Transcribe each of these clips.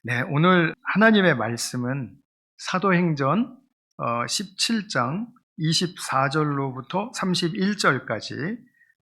네, 오늘 하나님의 말씀은 사도행전 17장 24절로부터 31절까지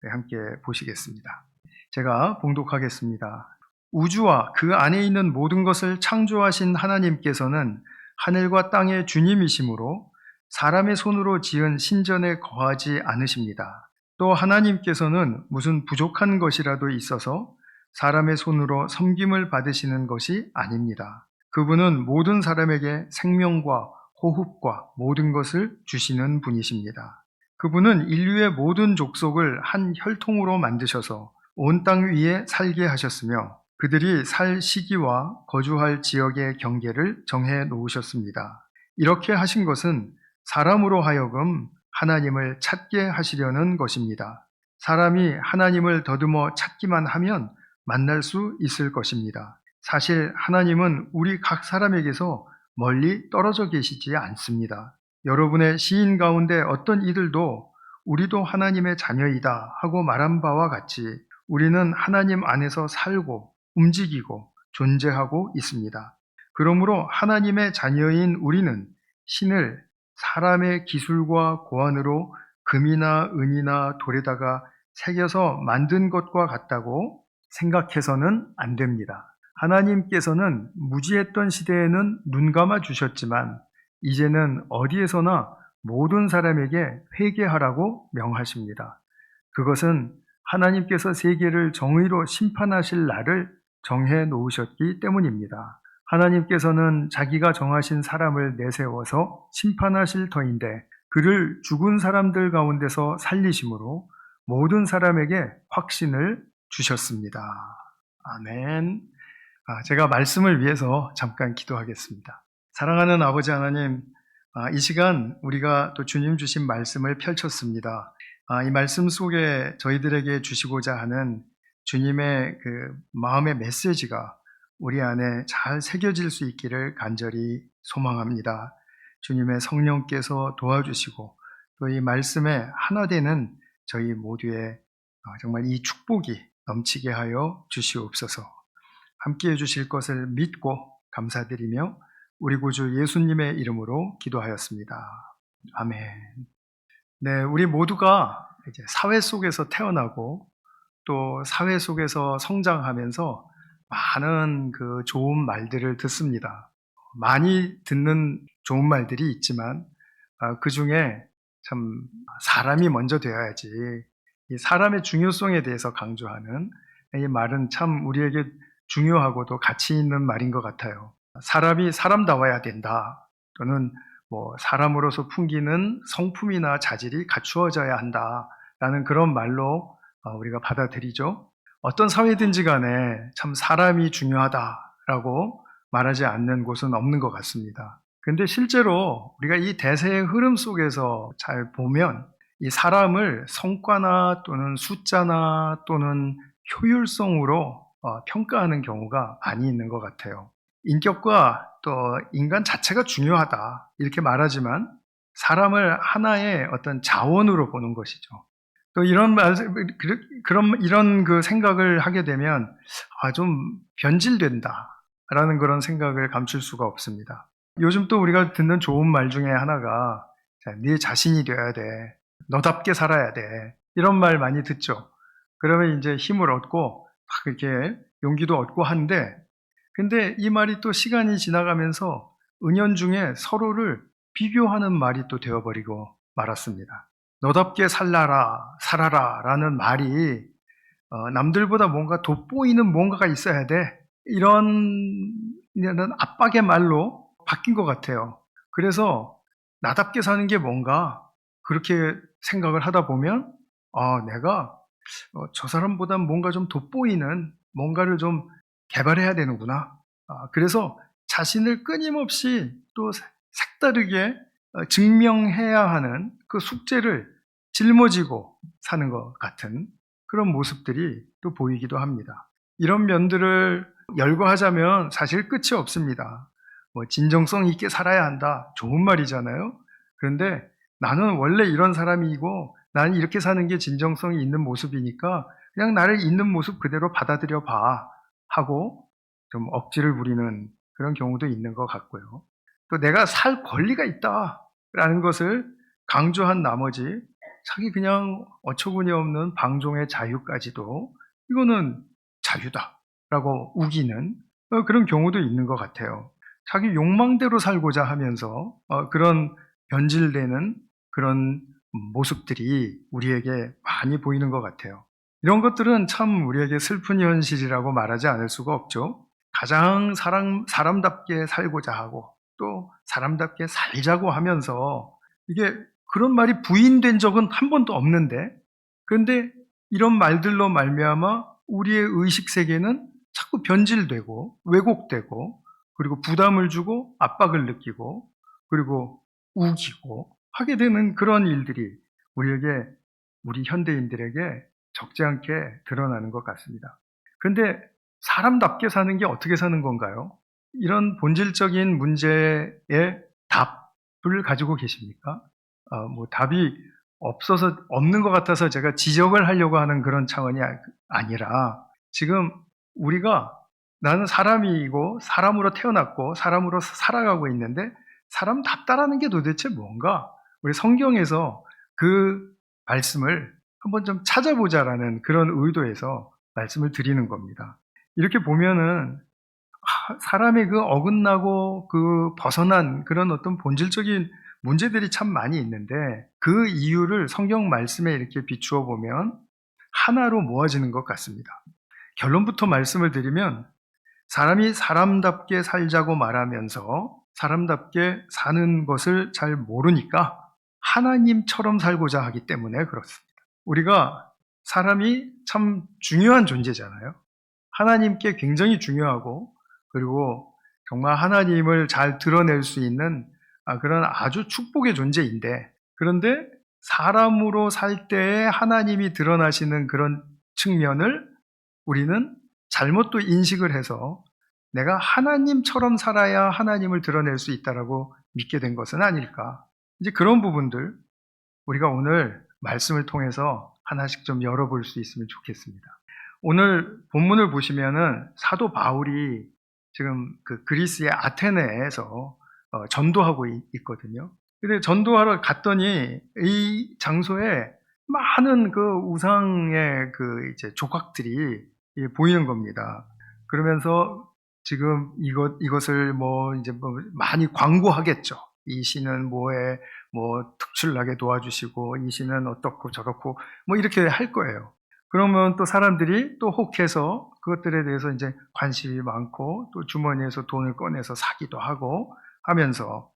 함께 보시겠습니다. 제가 봉독하겠습니다. 우주와 그 안에 있는 모든 것을 창조하신 하나님께서는 하늘과 땅의 주님이시므로 사람의 손으로 지은 신전에 거하지 않으십니다. 또 하나님께서는 무슨 부족한 것이라도 있어서 사람의 손으로 섬김을 받으시는 것이 아닙니다. 그분은 모든 사람에게 생명과 호흡과 모든 것을 주시는 분이십니다. 그분은 인류의 모든 족속을 한 혈통으로 만드셔서 온 땅 위에 살게 하셨으며 그들이 살 시기와 거주할 지역의 경계를 정해 놓으셨습니다. 이렇게 하신 것은 사람으로 하여금 하나님을 찾게 하시려는 것입니다. 사람이 하나님을 더듬어 찾기만 하면 만날 수 있을 것입니다. 사실 하나님은 우리 각 사람에게서 멀리 떨어져 계시지 않습니다. 여러분의 시인 가운데 어떤 이들도 우리도 하나님의 자녀이다 하고 말한 바와 같이 우리는 하나님 안에서 살고 움직이고 존재하고 있습니다. 그러므로 하나님의 자녀인 우리는 신을 사람의 기술과 고안으로 금이나 은이나 돌에다가 새겨서 만든 것과 같다고 생각해서는 안 됩니다. 하나님께서는 무지했던 시대에는 눈 감아 주셨지만 이제는 어디에서나 모든 사람에게 회개하라고 명하십니다. 그것은 하나님께서 세계를 정의로 심판하실 날을 정해 놓으셨기 때문입니다. 하나님께서는 자기가 정하신 사람을 내세워서 심판하실 터인데 그를 죽은 사람들 가운데서 살리심으로 모든 사람에게 확신을 주셨습니다. 아멘. 제가 말씀을 위해서 잠깐 기도하겠습니다. 사랑하는 아버지 하나님, 이 시간 우리가 또 주님 주신 말씀을 펼쳤습니다. 이 말씀 속에 저희들에게 주시고자 하는 주님의 그 마음의 메시지가 우리 안에 잘 새겨질 수 있기를 간절히 소망합니다. 주님의 성령께서 도와주시고 또 이 말씀에 하나 되는 저희 모두의 정말 이 축복이 넘치게 하여 주시옵소서. 함께해 주실 것을 믿고 감사드리며 우리 구주 예수님의 이름으로 기도하였습니다. 아멘. 네, 우리 모두가 이제 사회 속에서 태어나고 또 사회 속에서 성장하면서 많은 그 좋은 말들을 듣습니다. 많이 듣는 좋은 말들이 있지만 그 중에 참 사람이 먼저 되어야지, 이 사람의 중요성에 대해서 강조하는 이 말은 참 우리에게 중요하고도 가치 있는 말인 것 같아요. 사람이 사람다워야 된다, 또는 사람으로서 풍기는 성품이나 자질이 갖추어져야 한다라는 그런 말로 우리가 받아들이죠. 어떤 사회든지 간에 참 사람이 중요하다라고 말하지 않는 곳은 없는 것 같습니다. 근데 실제로 우리가 이 대세의 흐름 속에서 잘 보면 이 사람을 성과나 또는 숫자나 또는 효율성으로 평가하는 경우가 많이 있는 것 같아요. 인격과 또 인간 자체가 중요하다 이렇게 말하지만 사람을 하나의 어떤 자원으로 보는 것이죠. 또 이런 그 생각을 하게 되면 좀 변질된다라는 그런 생각을 감출 수가 없습니다. 요즘 또 우리가 듣는 좋은 말 중에 하나가 네 자신이 돼야 돼, 너답게 살아야 돼, 이런 말 많이 듣죠. 그러면 이제 힘을 얻고 막 이렇게 용기도 얻고 한데, 근데 이 말이 또 시간이 지나가면서 은연중에 서로를 비교하는 말이 또 되어버리고 말았습니다. 너답게 살아라 라는 말이 남들보다 뭔가 돋보이는 뭔가가 있어야 돼, 이런 압박의 말로 바뀐 것 같아요. 그래서 나답게 사는 게 뭔가 그렇게 생각을 하다 보면 내가 저 사람보다 뭔가 좀 돋보이는 뭔가를 좀 개발해야 되는구나. 그래서 자신을 끊임없이 또 색다르게 증명해야 하는 그 숙제를 짊어지고 사는 것 같은 그런 모습들이 또 보이기도 합니다. 이런 면들을 열거하자면 사실 끝이 없습니다. 진정성 있게 살아야 한다, 좋은 말이잖아요. 그런데 나는 원래 이런 사람이고 난 이렇게 사는 게 진정성이 있는 모습이니까 그냥 나를 있는 모습 그대로 받아들여 봐 하고 좀 억지를 부리는 그런 경우도 있는 것 같고요. 또 내가 살 권리가 있다라는 것을 강조한 나머지 자기 그냥 어처구니 없는 방종의 자유까지도 이거는 자유다라고 우기는 그런 경우도 있는 것 같아요. 자기 욕망대로 살고자 하면서 그런 변질되는 그런 모습들이 우리에게 많이 보이는 것 같아요. 이런 것들은 참 우리에게 슬픈 현실이라고 말하지 않을 수가 없죠. 가장 사람답게 살고자 하고 또 사람답게 살자고 하면서 이게 그런 말이 부인된 적은 한 번도 없는데, 그런데 이런 말들로 말미암아 우리의 의식 세계는 자꾸 변질되고 왜곡되고 그리고 부담을 주고 압박을 느끼고 그리고 우기고 하게 되는 그런 일들이 우리 현대인들에게 적지 않게 드러나는 것 같습니다. 그런데 사람답게 사는 게 어떻게 사는 건가요? 이런 본질적인 문제의 답을 가지고 계십니까? 답이 없는 것 같아서 제가 지적을 하려고 하는 그런 차원이 아니라, 지금 우리가 나는 사람이고 사람으로 태어났고 사람으로 살아가고 있는데 사람답다라는 게 도대체 뭔가? 우리 성경에서 그 말씀을 한번 좀 찾아보자라는 그런 의도에서 말씀을 드리는 겁니다. 이렇게 보면은 사람의 그 어긋나고 그 벗어난 그런 어떤 본질적인 문제들이 참 많이 있는데, 그 이유를 성경 말씀에 이렇게 비추어 보면 하나로 모아지는 것 같습니다. 결론부터 말씀을 드리면, 사람이 사람답게 살자고 말하면서 사람답게 사는 것을 잘 모르니까 하나님처럼 살고자 하기 때문에 그렇습니다. 우리가 사람이 참 중요한 존재잖아요. 하나님께 굉장히 중요하고 그리고 정말 하나님을 잘 드러낼 수 있는 그런 아주 축복의 존재인데, 그런데 사람으로 살 때에 하나님이 드러나시는 그런 측면을 우리는 잘못 또 인식을 해서 내가 하나님처럼 살아야 하나님을 드러낼 수 있다라고 믿게 된 것은 아닐까. 이제 그런 부분들 우리가 오늘 말씀을 통해서 하나씩 좀 열어볼 수 있으면 좋겠습니다. 오늘 본문을 보시면은 사도 바울이 지금 그 그리스의 아테네에서 전도하고 있거든요. 근데 전도하러 갔더니 이 장소에 많은 그 우상의 그 이제 조각들이 보이는 겁니다. 그러면서 지금 이것을 이제 많이 광고하겠죠. 이 신은 뭐에 특출나게 도와주시고 이 신은 어떻고 저렇고 이렇게 할 거예요. 그러면 또 사람들이 또 혹해서 그것들에 대해서 이제 관심이 많고 또 주머니에서 돈을 꺼내서 사기도 하고 하면서,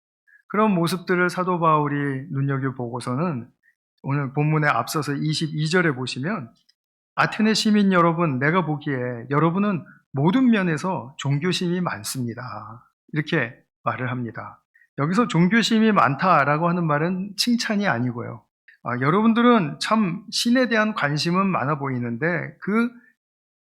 그런 모습들을 사도 바울이 눈여겨보고서는 오늘 본문에 앞서서 22절에 보시면, 아테네 시민 여러분, 내가 보기에 여러분은 모든 면에서 종교심이 많습니다. 이렇게 말을 합니다. 여기서 종교심이 많다라고 하는 말은 칭찬이 아니고요. 여러분들은 참 신에 대한 관심은 많아 보이는데 그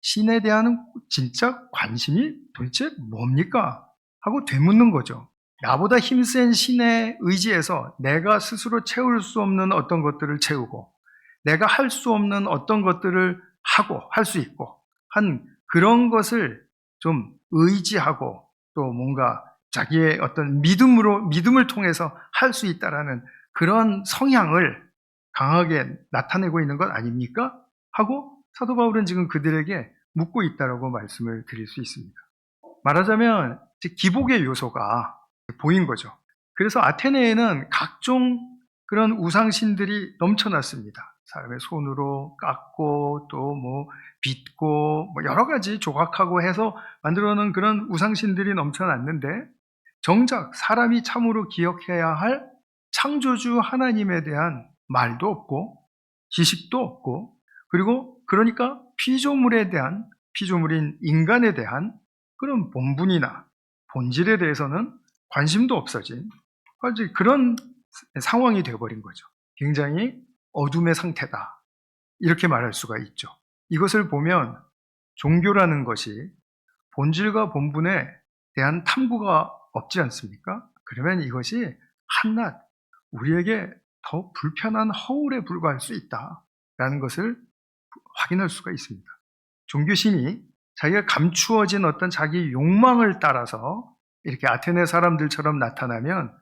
신에 대한 진짜 관심이 도대체 뭡니까? 하고 되묻는 거죠. 나보다 힘센 신에 의지해서 내가 스스로 채울 수 없는 어떤 것들을 채우고 내가 할 수 없는 어떤 것들을 하고 할 수 있고 한 그런 것을 좀 의지하고 또 뭔가 자기의 어떤 믿음을 통해서 할 수 있다라는 그런 성향을 강하게 나타내고 있는 것 아닙니까? 하고 사도 바울은 지금 그들에게 묻고 있다라고 말씀을 드릴 수 있습니다. 말하자면 기복의 요소가 보인 거죠. 그래서 아테네에는 각종 그런 우상신들이 넘쳐났습니다. 사람의 손으로 깎고 또 빚고 여러 가지 조각하고 해서 만들어 놓은 그런 우상신들이 넘쳐났는데, 정작 사람이 참으로 기억해야 할 창조주 하나님에 대한 말도 없고 지식도 없고, 그리고 그러니까 피조물인 인간에 대한 그런 본분이나 본질에 대해서는 관심도 없어진 그런 상황이 되어버린 거죠. 굉장히 어둠의 상태다, 이렇게 말할 수가 있죠. 이것을 보면 종교라는 것이 본질과 본분에 대한 탐구가 없지 않습니까? 그러면 이것이 한낱 우리에게 더 불편한 허울에 불과할 수 있다라는 것을 확인할 수가 있습니다. 종교심이 자기가 감추어진 어떤 자기 욕망을 따라서 이렇게 아테네 사람들처럼 나타나면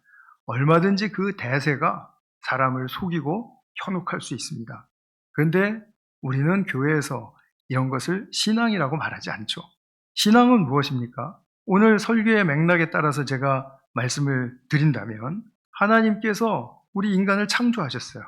얼마든지 그 대세가 사람을 속이고 현혹할 수 있습니다. 그런데 우리는 교회에서 이런 것을 신앙이라고 말하지 않죠. 신앙은 무엇입니까? 오늘 설교의 맥락에 따라서 제가 말씀을 드린다면 하나님께서 우리 인간을 창조하셨어요.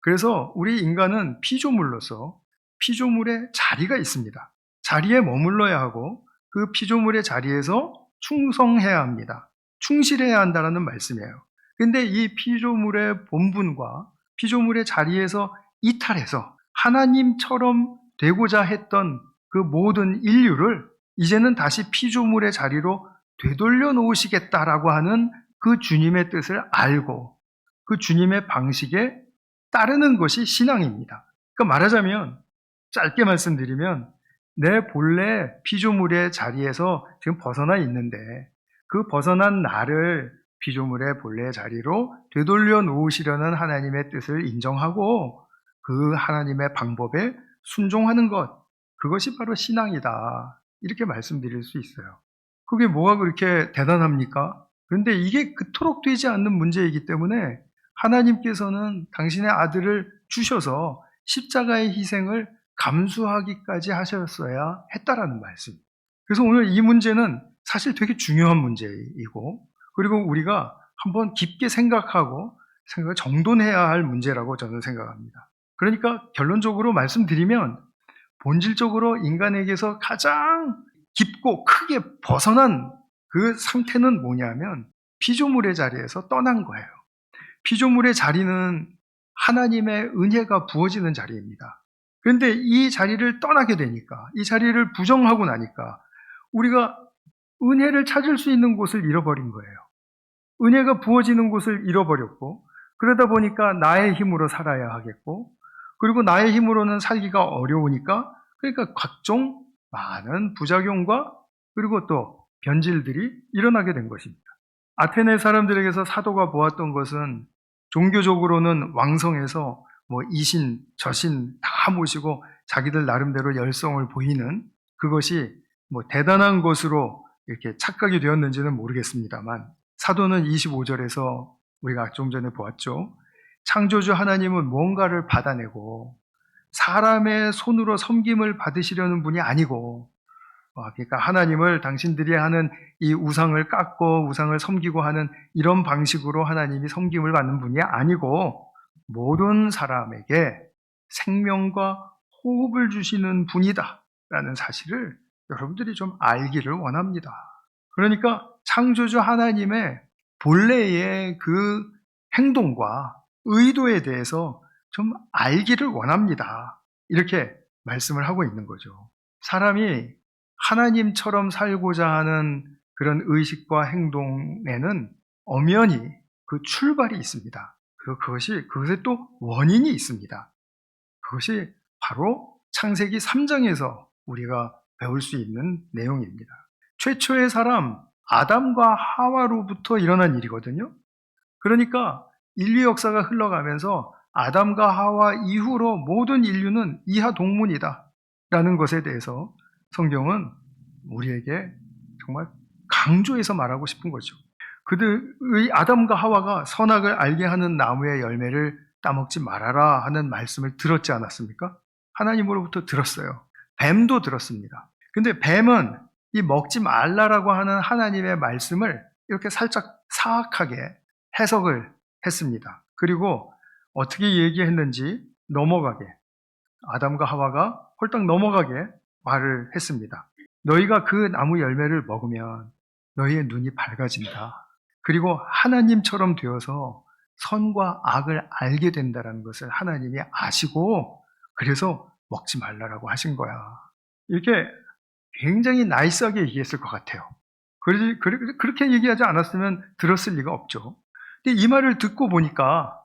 그래서 우리 인간은 피조물로서 피조물의 자리가 있습니다. 자리에 머물러야 하고 그 피조물의 자리에서 충성해야 합니다. 충실해야 한다는 말씀이에요. 근데 이 피조물의 본분과 피조물의 자리에서 이탈해서 하나님처럼 되고자 했던 그 모든 인류를 이제는 다시 피조물의 자리로 되돌려 놓으시겠다라고 하는 그 주님의 뜻을 알고 그 주님의 방식에 따르는 것이 신앙입니다. 그러니까 말하자면 짧게 말씀드리면 내 본래 피조물의 자리에서 지금 벗어나 있는데 그 벗어난 나를 피조물의 본래 자리로 되돌려 놓으시려는 하나님의 뜻을 인정하고 그 하나님의 방법에 순종하는 것, 그것이 바로 신앙이다. 이렇게 말씀드릴 수 있어요. 그게 뭐가 그렇게 대단합니까? 그런데 이게 그토록 되지 않는 문제이기 때문에 하나님께서는 당신의 아들을 주셔서 십자가의 희생을 감수하기까지 하셨어야 했다라는 말씀. 그래서 오늘 이 문제는 사실 되게 중요한 문제이고, 그리고 우리가 한번 깊게 생각하고 생각을 정돈해야 할 문제라고 저는 생각합니다. 그러니까 결론적으로 말씀드리면 본질적으로 인간에게서 가장 깊고 크게 벗어난 그 상태는 뭐냐면 피조물의 자리에서 떠난 거예요. 피조물의 자리는 하나님의 은혜가 부어지는 자리입니다. 그런데 이 자리를 떠나게 되니까, 이 자리를 부정하고 나니까 우리가 은혜를 찾을 수 있는 곳을 잃어버린 거예요. 은혜가 부어지는 곳을 잃어버렸고, 그러다 보니까 나의 힘으로 살아야 하겠고, 그리고 나의 힘으로는 살기가 어려우니까, 그러니까 각종 많은 부작용과 그리고 또 변질들이 일어나게 된 것입니다. 아테네 사람들에게서 사도가 보았던 것은 종교적으로는 왕성해서 이신, 저신 다 모시고 자기들 나름대로 열성을 보이는 그것이 대단한 것으로 이렇게 착각이 되었는지는 모르겠습니다만 사도는 25절에서 우리가 좀 전에 보았죠. 창조주 하나님은 뭔가를 받아내고 사람의 손으로 섬김을 받으시려는 분이 아니고 그러니까 하나님을 당신들이 하는 이 우상을 깎고 우상을 섬기고 하는 이런 방식으로 하나님이 섬김을 받는 분이 아니고 모든 사람에게 생명과 호흡을 주시는 분이다 라는 사실을 여러분들이 좀 알기를 원합니다. 그러니까 창조주 하나님의 본래의 그 행동과 의도에 대해서 좀 알기를 원합니다. 이렇게 말씀을 하고 있는 거죠. 사람이 하나님처럼 살고자 하는 그런 의식과 행동에는 엄연히 그 출발이 있습니다. 그것에 또 원인이 있습니다. 그것이 바로 창세기 3장에서 우리가 배울 수 있는 내용입니다. 최초의 사람 아담과 하와로부터 일어난 일이거든요. 그러니까 인류 역사가 흘러가면서 아담과 하와 이후로 모든 인류는 이하 동문이다 라는 것에 대해서 성경은 우리에게 정말 강조해서 말하고 싶은 거죠. 그들의 아담과 하와가 선악을 알게 하는 나무의 열매를 따먹지 말아라 하는 말씀을 들었지 않았습니까? 하나님으로부터 들었어요. 뱀도 들었습니다. 근데 뱀은 이 먹지 말라라고 하는 하나님의 말씀을 이렇게 살짝 사악하게 해석을 했습니다. 그리고 어떻게 얘기했는지 넘어가게, 아담과 하와가 홀딱 넘어가게 말을 했습니다. 너희가 그 나무 열매를 먹으면 너희의 눈이 밝아진다. 그리고 하나님처럼 되어서 선과 악을 알게 된다는 것을 하나님이 아시고 그래서 먹지 말라라고 하신 거야. 이렇게 굉장히 나이스하게 얘기했을 것 같아요. 그렇게 얘기하지 않았으면 들었을 리가 없죠. 근데 이 말을 듣고 보니까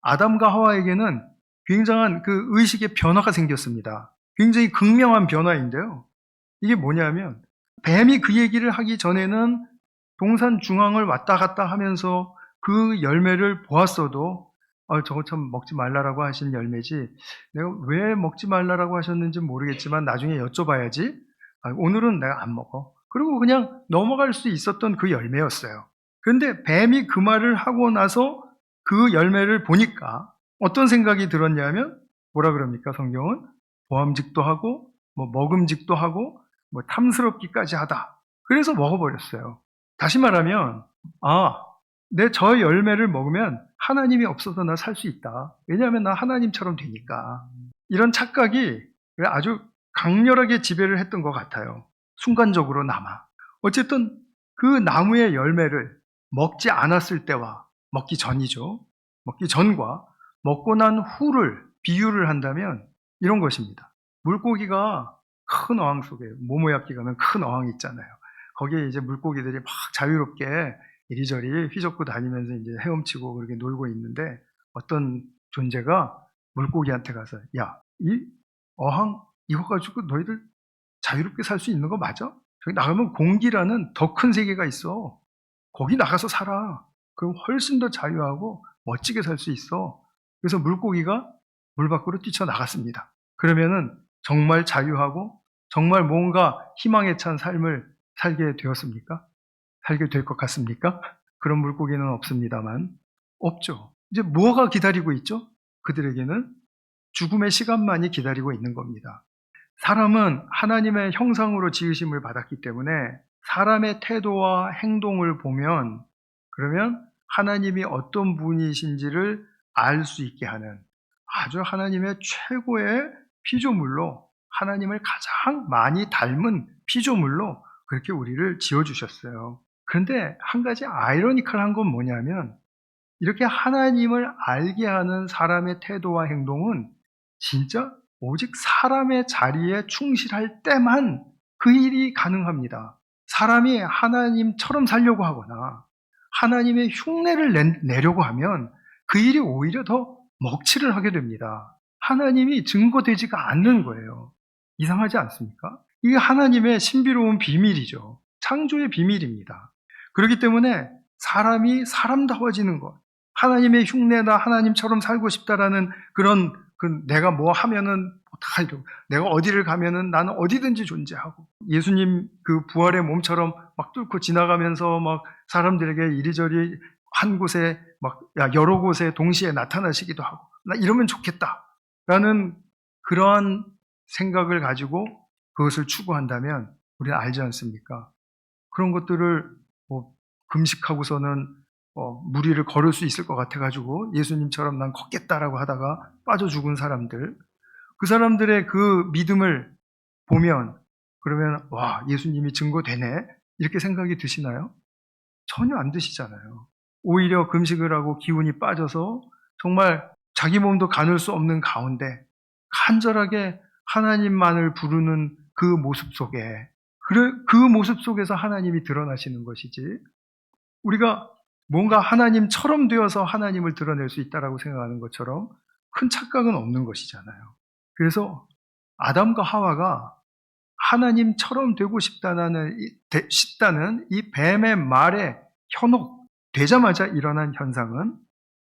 아담과 하와에게는 굉장한 그 의식의 변화가 생겼습니다. 굉장히 극명한 변화인데요. 이게 뭐냐면 뱀이 그 얘기를 하기 전에는 동산 중앙을 왔다 갔다 하면서 그 열매를 보았어도 저거 참 먹지 말라라고 하신 열매지 내가 왜 먹지 말라라고 하셨는지 모르겠지만 나중에 여쭤봐야지. 오늘은 내가 안 먹어. 그리고 그냥 넘어갈 수 있었던 그 열매였어요. 그런데 뱀이 그 말을 하고 나서 그 열매를 보니까 어떤 생각이 들었냐면, 뭐라 그럽니까, 성경은? 보암직도 하고, 먹음직도 하고, 탐스럽기까지 하다. 그래서 먹어버렸어요. 다시 말하면, 내 저 열매를 먹으면 하나님이 없어도 나 살 수 있다. 왜냐하면 나 하나님처럼 되니까. 이런 착각이 아주 강렬하게 지배를 했던 것 같아요. 순간적으로나마. 어쨌든 그 나무의 열매를 먹지 않았을 때와 먹기 전이죠. 먹기 전과 먹고 난 후를 비유를 한다면 이런 것입니다. 물고기가 큰 어항 속에, 모모야끼 가면 큰 어항이 있잖아요. 거기에 이제 물고기들이 막 자유롭게 이리저리 휘젓고 다니면서 이제 헤엄치고 그렇게 놀고 있는데, 어떤 존재가 물고기한테 가서, 야, 이 어항 이거 가지고 너희들 자유롭게 살 수 있는 거 맞아? 저기 나가면 공기라는 더 큰 세계가 있어. 거기 나가서 살아. 그럼 훨씬 더 자유하고 멋지게 살 수 있어. 그래서 물고기가 물 밖으로 뛰쳐나갔습니다. 그러면은 정말 자유하고 정말 뭔가 희망에 찬 삶을 살게 되었습니까? 살게 될 것 같습니까? 그런 물고기는 없습니다만, 없죠. 이제 뭐가 기다리고 있죠? 그들에게는 죽음의 시간만이 기다리고 있는 겁니다. 사람은 하나님의 형상으로 지으심을 받았기 때문에 사람의 태도와 행동을 보면, 그러면 하나님이 어떤 분이신지를 알 수 있게 하는 아주 하나님의 최고의 피조물로, 하나님을 가장 많이 닮은 피조물로 그렇게 우리를 지어주셨어요. 그런데 한 가지 아이러니컬한 건 뭐냐면, 이렇게 하나님을 알게 하는 사람의 태도와 행동은 진짜 오직 사람의 자리에 충실할 때만 그 일이 가능합니다. 사람이 하나님처럼 살려고 하거나 하나님의 흉내를 내려고 하면 그 일이 오히려 더 먹칠을 하게 됩니다. 하나님이 증거되지가 않는 거예요. 이상하지 않습니까? 이게 하나님의 신비로운 비밀이죠. 창조의 비밀입니다. 그렇기 때문에 사람이 사람다워지는 것, 하나님의 흉내나 하나님처럼 살고 싶다라는 그런 내가 뭐 하면은 다 이러고, 내가 어디를 가면은 나는 어디든지 존재하고, 예수님 그 부활의 몸처럼 막 뚫고 지나가면서 막 사람들에게 이리저리 한 곳에 막 여러 곳에 동시에 나타나시기도 하고, 나 이러면 좋겠다라는 그러한 생각을 가지고 그것을 추구한다면 우리는 알지 않습니까? 그런 것들을 금식하고서는 무리를 걸을 수 있을 것 같아가지고 예수님처럼 난 걷겠다라고 하다가 빠져 죽은 사람들, 그 사람들의 그 믿음을 보면, 그러면 와, 예수님이 증거되네 이렇게 생각이 드시나요? 전혀 안 드시잖아요. 오히려 금식을 하고 기운이 빠져서 정말 자기 몸도 가눌 수 없는 가운데 간절하게 하나님만을 부르는 그 모습 속에, 그 모습 속에서 하나님이 드러나시는 것이지, 우리가 뭔가 하나님처럼 되어서 하나님을 드러낼 수 있다라고 생각하는 것처럼 큰 착각은 없는 것이잖아요. 그래서 아담과 하와가 하나님처럼 되고 싶다는 이 뱀의 말에 현혹되자마자 일어난 현상은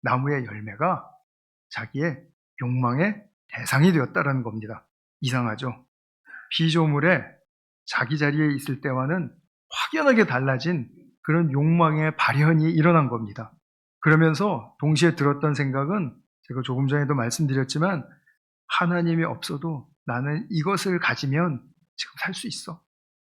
나무의 열매가 자기의 욕망의 대상이 되었다는 겁니다. 이상하죠? 피조물에 자기 자리에 있을 때와는 확연하게 달라진 그런 욕망의 발현이 일어난 겁니다. 그러면서 동시에 들었던 생각은, 제가 조금 전에도 말씀드렸지만, 하나님이 없어도 나는 이것을 가지면 지금 살 수 있어.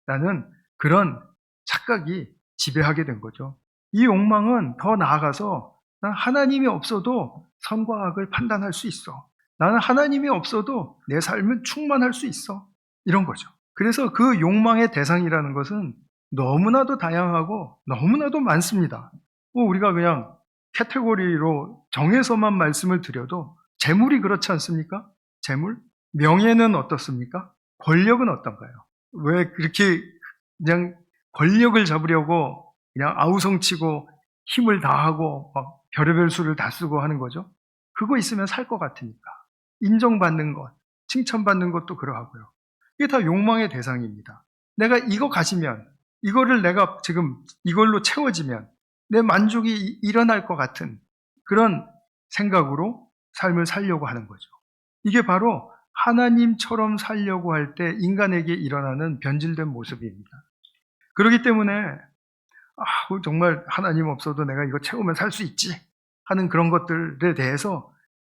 나는 그런 착각이 지배하게 된 거죠. 이 욕망은 더 나아가서 난 하나님이 없어도 선과 악을 판단할 수 있어. 나는 하나님이 없어도 내 삶은 충만할 수 있어. 이런 거죠. 그래서 그 욕망의 대상이라는 것은 너무나도 다양하고 너무나도 많습니다. 우리가 그냥 카테고리로 정해서만 말씀을 드려도 재물이 그렇지 않습니까? 재물? 명예는 어떻습니까? 권력은 어떤가요? 왜 그렇게 그냥 권력을 잡으려고 그냥 아우성치고 힘을 다하고 막 별의별 수를 다 쓰고 하는 거죠? 그거 있으면 살 것 같으니까. 인정받는 것, 칭찬받는 것도 그러하고요. 이게 다 욕망의 대상입니다. 내가 이거 가지면, 이거를 내가 지금 이걸로 채워지면 내 만족이 일어날 것 같은 그런 생각으로 삶을 살려고 하는 거죠. 이게 바로 하나님처럼 살려고 할 때 인간에게 일어나는 변질된 모습입니다. 그렇기 때문에 정말 하나님 없어도 내가 이거 채우면 살 수 있지 하는 그런 것들에 대해서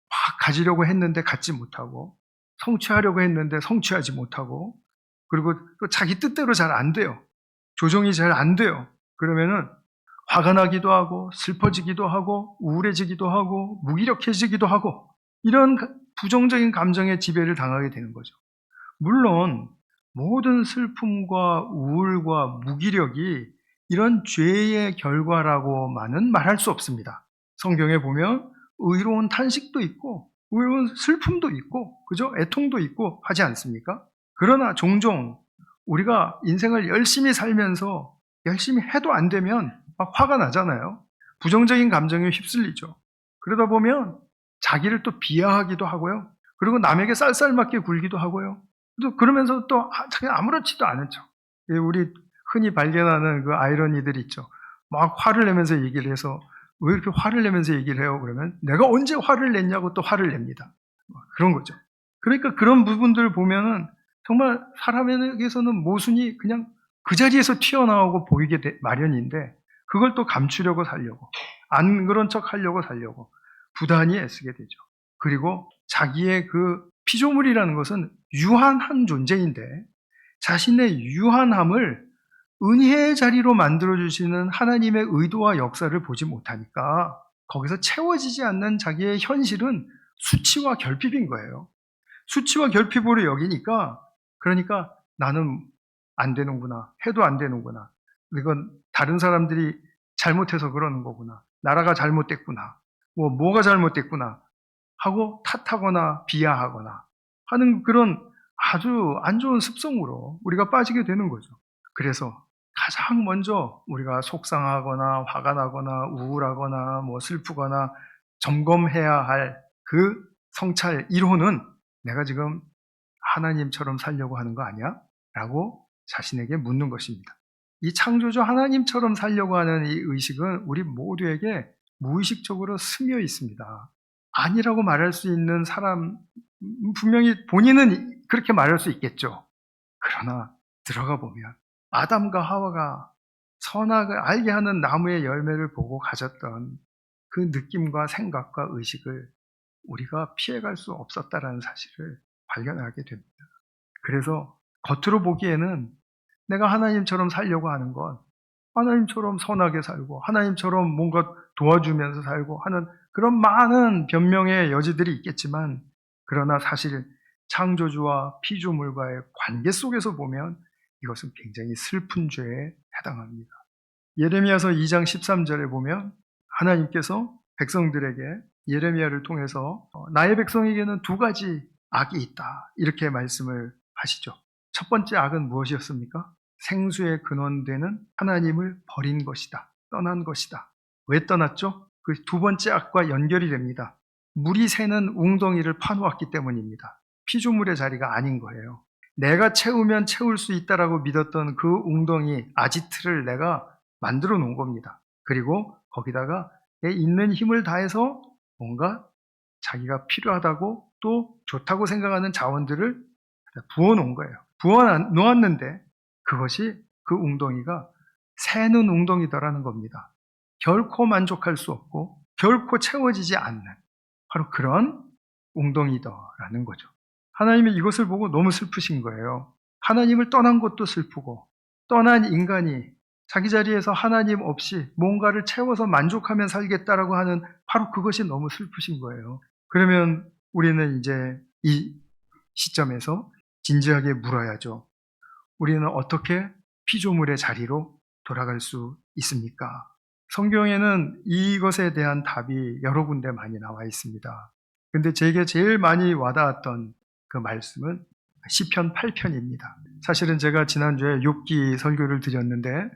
막 가지려고 했는데 갖지 못하고, 성취하려고 했는데 성취하지 못하고, 그리고 또 자기 뜻대로 잘 안 돼요. 조정이 잘 안 돼요. 그러면은 화가 나기도 하고 슬퍼지기도 하고 우울해지기도 하고 무기력해지기도 하고, 이런 부정적인 감정의 지배를 당하게 되는 거죠. 물론 모든 슬픔과 우울과 무기력이 이런 죄의 결과라고만은 말할 수 없습니다. 성경에 보면 의로운 탄식도 있고 의로운 슬픔도 있고, 그죠? 애통도 있고 하지 않습니까? 그러나 종종 우리가 인생을 열심히 살면서 열심히 해도 안 되면 막 화가 나잖아요. 부정적인 감정에 휩쓸리죠. 그러다 보면 자기를 또 비하하기도 하고요. 그리고 남에게 쌀쌀맞게 굴기도 하고요. 또 그러면서 또 자기 아무렇지도 않은 척. 우리 흔히 발견하는 그 아이러니들이 있죠. 막 화를 내면서 얘기를 해서, 왜 이렇게 화를 내면서 얘기를 해요? 그러면 내가 언제 화를 냈냐고 또 화를 냅니다. 그런 거죠. 그러니까 그런 부분들 보면은 정말 사람에게서는 모순이 그냥 그 자리에서 튀어나오고 보이게 마련인데, 그걸 또 감추려고 살려고, 안 그런 척 하려고 살려고 부단히 애쓰게 되죠. 그리고 자기의 그 피조물이라는 것은 유한한 존재인데, 자신의 유한함을 은혜의 자리로 만들어주시는 하나님의 의도와 역사를 보지 못하니까 거기서 채워지지 않는 자기의 현실은 수치와 결핍인 거예요. 수치와 결핍으로 여기니까, 그러니까 나는 안 되는구나, 해도 안 되는구나, 이건 다른 사람들이 잘못해서 그러는 거구나, 나라가 잘못됐구나, 뭐가 잘못됐구나 하고 탓하거나 비하하거나 하는 그런 아주 안 좋은 습성으로 우리가 빠지게 되는 거죠. 그래서 가장 먼저 우리가 속상하거나 화가 나거나 우울하거나 슬프거나 점검해야 할 그 성찰 1호는, 내가 지금 하나님처럼 살려고 하는 거 아니야? 라고 자신에게 묻는 것입니다. 이 창조주 하나님처럼 살려고 하는 이 의식은 우리 모두에게 무의식적으로 스며 있습니다. 아니라고 말할 수 있는 사람, 분명히 본인은 그렇게 말할 수 있겠죠. 그러나 들어가 보면 아담과 하와가 선악을 알게 하는 나무의 열매를 보고 가졌던 그 느낌과 생각과 의식을 우리가 피해갈 수 없었다라는 사실을 발견하게 됩니다. 그래서 겉으로 보기에는 내가 하나님처럼 살려고 하는 건, 하나님처럼 선하게 살고 하나님처럼 뭔가 도와주면서 살고 하는 그런 많은 변명의 여지들이 있겠지만, 그러나 사실 창조주와 피조물과의 관계 속에서 보면 이것은 굉장히 슬픈 죄에 해당합니다. 예레미야서 2장 13절에 보면 하나님께서 백성들에게 예레미야를 통해서 나의 백성에게는 두 가지 악이 있다, 이렇게 말씀을 하시죠. 첫 번째 악은 무엇이었습니까? 생수의 근원되는 하나님을 버린 것이다, 떠난 것이다. 왜 떠났죠? 그 두 번째 악과 연결이 됩니다. 물이 새는 웅덩이를 파놓았기 때문입니다. 피조물의 자리가 아닌 거예요. 내가 채우면 채울 수 있다라고 믿었던 그 웅덩이, 아지트를 내가 만들어 놓은 겁니다. 그리고 거기다가 내 있는 힘을 다해서 뭔가 자기가 필요하다고 또 좋다고 생각하는 자원들을 부어 놓은 거예요. 부어 놓았는데 그것이, 그 웅덩이가 새는 웅덩이더라는 겁니다. 결코 만족할 수 없고 결코 채워지지 않는 바로 그런 웅덩이더라는 거죠. 하나님이 이것을 보고 너무 슬프신 거예요. 하나님을 떠난 것도 슬프고, 떠난 인간이 자기 자리에서 하나님 없이 뭔가를 채워서 만족하며 살겠다라고 하는 바로 그것이 너무 슬프신 거예요. 그러면 우리는 이제 이 시점에서 진지하게 물어야죠. 우리는 어떻게 피조물의 자리로 돌아갈 수 있습니까? 성경에는 이것에 대한 답이 여러 군데 많이 나와 있습니다. 근데 제게 제일 많이 와닿았던 그 말씀은 시편 8편입니다. 사실은 제가 지난주에 욥기 설교를 드렸는데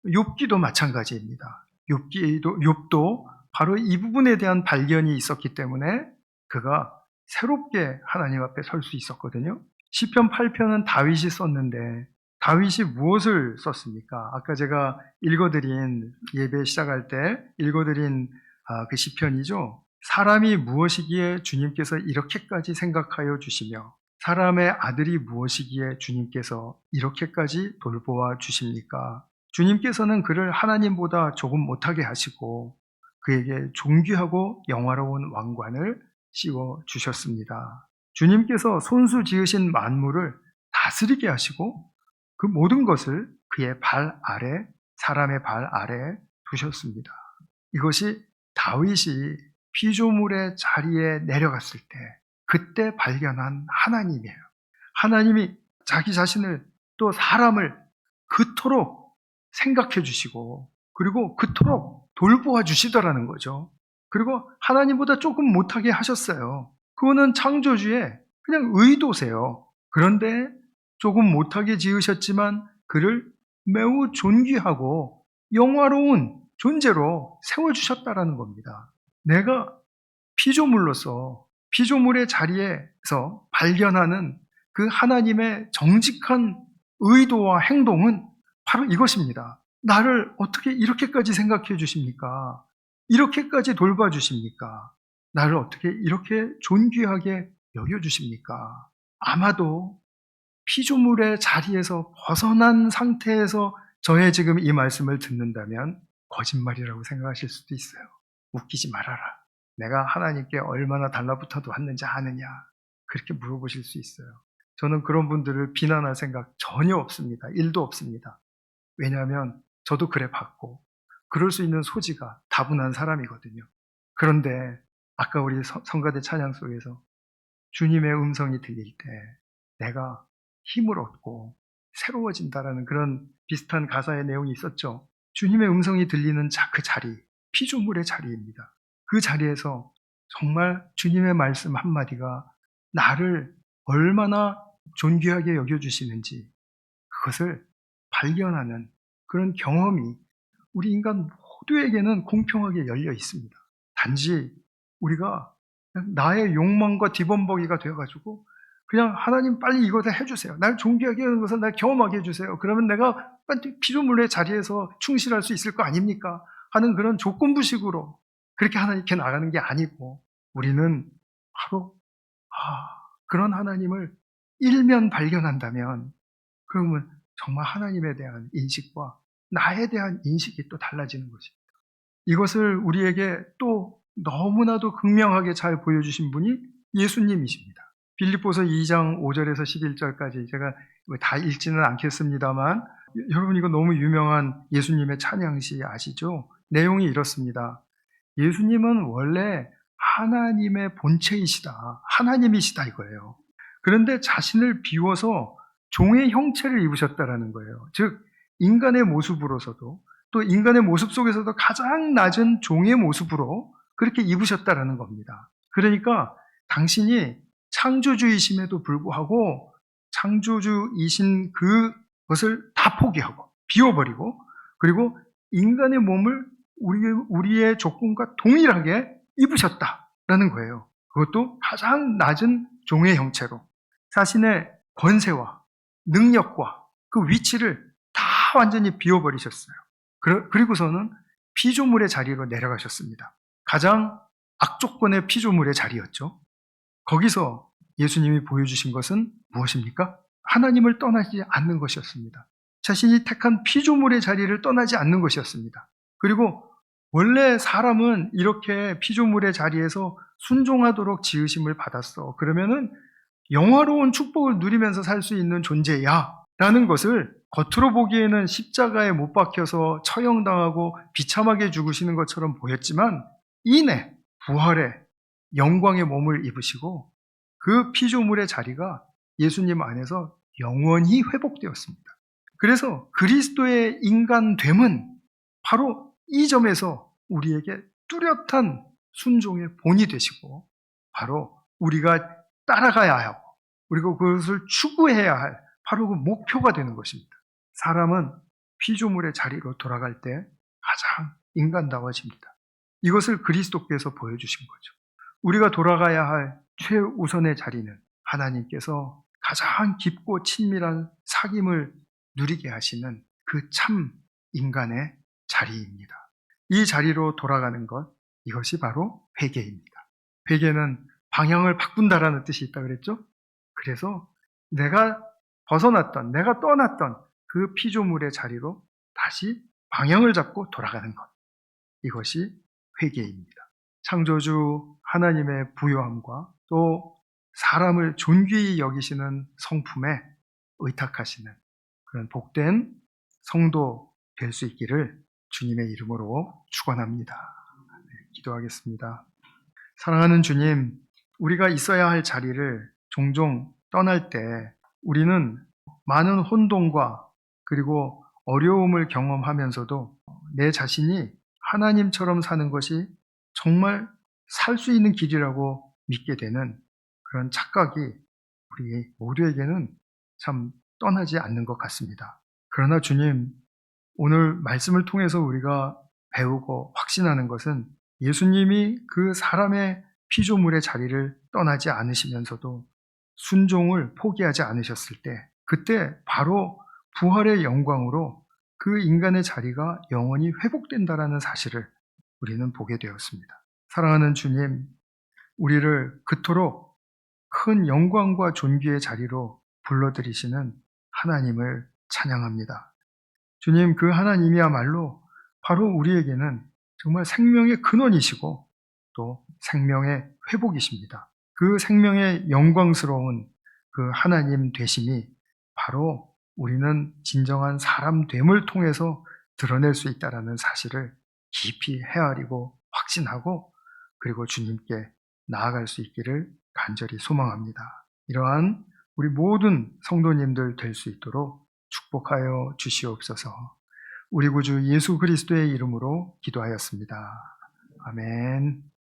욥기도 마찬가지입니다. 욥도 바로 이 부분에 대한 발견이 있었기 때문에 그가 새롭게 하나님 앞에 설 수 있었거든요. 시편 8편은 다윗이 썼는데 다윗이 무엇을 썼습니까? 아까 제가 읽어드린, 예배 시작할 때 읽어드린 그 시편이죠. 사람이 무엇이기에 주님께서 이렇게까지 생각하여 주시며 사람의 아들이 무엇이기에 주님께서 이렇게까지 돌보아 주십니까? 주님께서는 그를 하나님보다 조금 못하게 하시고 그에게 존귀하고 영화로운 왕관을 씌워 주셨습니다. 주님께서 손수 지으신 만물을 다스리게 하시고 그 모든 것을 그의 발 아래, 사람의 발 아래 두셨습니다. 이것이 다윗이 피조물의 자리에 내려갔을 때 그때 발견한 하나님이에요. 하나님이 자기 자신을 또 사람을 그토록 생각해 주시고 그리고 그토록 돌보아 주시더라는 거죠. 그리고 하나님보다 조금 못하게 하셨어요. 그거는 창조주의 그냥 의도세요. 그런데 조금 못하게 지으셨지만 그를 매우 존귀하고 영화로운 존재로 세워주셨다라는 겁니다. 내가 피조물로서 피조물의 자리에서 발견하는 그 하나님의 정직한 의도와 행동은 바로 이것입니다. 나를 어떻게 이렇게까지 생각해 주십니까? 이렇게까지 돌봐 주십니까? 나를 어떻게 이렇게 존귀하게 여겨 주십니까? 아마도 피조물의 자리에서 벗어난 상태에서 저의 지금 이 말씀을 듣는다면 거짓말이라고 생각하실 수도 있어요. 웃기지 말아라. 내가 하나님께 얼마나 달라붙어도 왔는지 아느냐. 그렇게 물어보실 수 있어요. 저는 그런 분들을 비난할 생각 전혀 없습니다. 1도 없습니다. 왜냐하면 저도 그래 봤고 그럴 수 있는 소지가 다분한 사람이거든요. 그런데 아까 우리 성가대 찬양 속에서 주님의 음성이 들릴 때 내가 힘을 얻고 새로워진다라는 그런 비슷한 가사의 내용이 있었죠. 주님의 음성이 들리는 그 자리, 피조물의 자리입니다. 그 자리에서 정말 주님의 말씀 한마디가 나를 얼마나 존귀하게 여겨주시는지 그것을 발견하는 그런 경험이 우리 인간 모두에게는 공평하게 열려 있습니다. 단지 우리가 나의 욕망과 뒤범벅이가 되어가지고 그냥 하나님 빨리 이거 다 해주세요. 날 존귀하게 하는 것을 날 경험하게 해주세요. 그러면 내가 피조물의 자리에서 충실할 수 있을 거 아닙니까? 하는 그런 조건부식으로 그렇게 하나님께 나가는 게 아니고 우리는 바로 그런 하나님을 일면 발견한다면 그러면 정말 하나님에 대한 인식과 나에 대한 인식이 또 달라지는 것입니다. 이것을 우리에게 또 너무나도 극명하게 잘 보여주신 분이 예수님이십니다. 빌립보서 2장 5절에서 11절까지 제가 다 읽지는 않겠습니다만 여러분 이거 너무 유명한 예수님의 찬양시 아시죠? 내용이 이렇습니다. 예수님은 원래 하나님의 본체이시다. 하나님이시다 이거예요. 그런데 자신을 비워서 종의 형체를 입으셨다라는 거예요. 즉 인간의 모습으로서도 또 인간의 모습 속에서도 가장 낮은 종의 모습으로 그렇게 입으셨다라는 겁니다. 그러니까 당신이 창조주이심에도 불구하고 창조주이신 그것을 다 포기하고 비워버리고 그리고 인간의 몸을 우리의 조건과 동일하게 입으셨다라는 거예요. 그것도 가장 낮은 종의 형체로 자신의 권세와 능력과 그 위치를 다 완전히 비워버리셨어요. 그리고서는 피조물의 자리로 내려가셨습니다. 가장 악조건의 피조물의 자리였죠. 거기서 예수님이 보여주신 것은 무엇입니까? 하나님을 떠나지 않는 것이었습니다. 자신이 택한 피조물의 자리를 떠나지 않는 것이었습니다. 그리고 원래 사람은 이렇게 피조물의 자리에서 순종하도록 지으심을 받았어. 그러면은 영화로운 축복을 누리면서 살 수 있는 존재야 라는 것을 겉으로 보기에는 십자가에 못 박혀서 처형당하고 비참하게 죽으시는 것처럼 보였지만 이내 부활의 영광의 몸을 입으시고 그 피조물의 자리가 예수님 안에서 영원히 회복되었습니다. 그래서 그리스도의 인간됨은 바로 이 점에서 우리에게 뚜렷한 순종의 본이 되시고 바로 우리가 따라가야 하고 그리고 그것을 추구해야 할 바로 그 목표가 되는 것입니다. 사람은 피조물의 자리로 돌아갈 때 가장 인간다워집니다. 이것을 그리스도께서 보여주신 거죠. 우리가 돌아가야 할 최우선의 자리는 하나님께서 가장 깊고 친밀한 사귐을 누리게 하시는 그 참 인간의 자리입니다. 이 자리로 돌아가는 것, 이것이 바로 회개입니다. 회개는 방향을 바꾼다라는 뜻이 있다 그랬죠? 그래서 내가 벗어났던, 내가 떠났던 그 피조물의 자리로 다시 방향을 잡고 돌아가는 것. 이것이 회개입니다. 창조주 하나님의 부요함과 또 사람을 존귀히 여기시는 성품에 의탁하시는 그런 복된 성도 될 수 있기를 주님의 이름으로 축원합니다. 기도하겠습니다. 사랑하는 주님, 우리가 있어야 할 자리를 종종 떠날 때 우리는 많은 혼돈과 그리고 어려움을 경험하면서도 내 자신이 하나님처럼 사는 것이 정말 살 수 있는 길이라고 믿게 되는 그런 착각이 우리 모두에게는 참 떠나지 않는 것 같습니다. 그러나 주님, 오늘 말씀을 통해서 우리가 배우고 확신하는 것은 예수님이 그 사람의 피조물의 자리를 떠나지 않으시면서도 순종을 포기하지 않으셨을 때, 그때 바로 부활의 영광으로 그 인간의 자리가 영원히 회복된다라는 사실을 우리는 보게 되었습니다. 사랑하는 주님, 우리를 그토록 큰 영광과 존귀의 자리로 불러들이시는 하나님을 찬양합니다. 주님, 그 하나님이야말로 바로 우리에게는 정말 생명의 근원이시고 또 생명의 회복이십니다. 그 생명의 영광스러운 그 하나님 되심이 바로 우리는 진정한 사람 됨을 통해서 드러낼 수 있다는 사실을 깊이 헤아리고 확신하고 그리고 주님께 나아갈 수 있기를 간절히 소망합니다. 이러한 우리 모든 성도님들 될 수 있도록 축복하여 주시옵소서. 우리 구주 예수 그리스도의 이름으로 기도하였습니다. 아멘.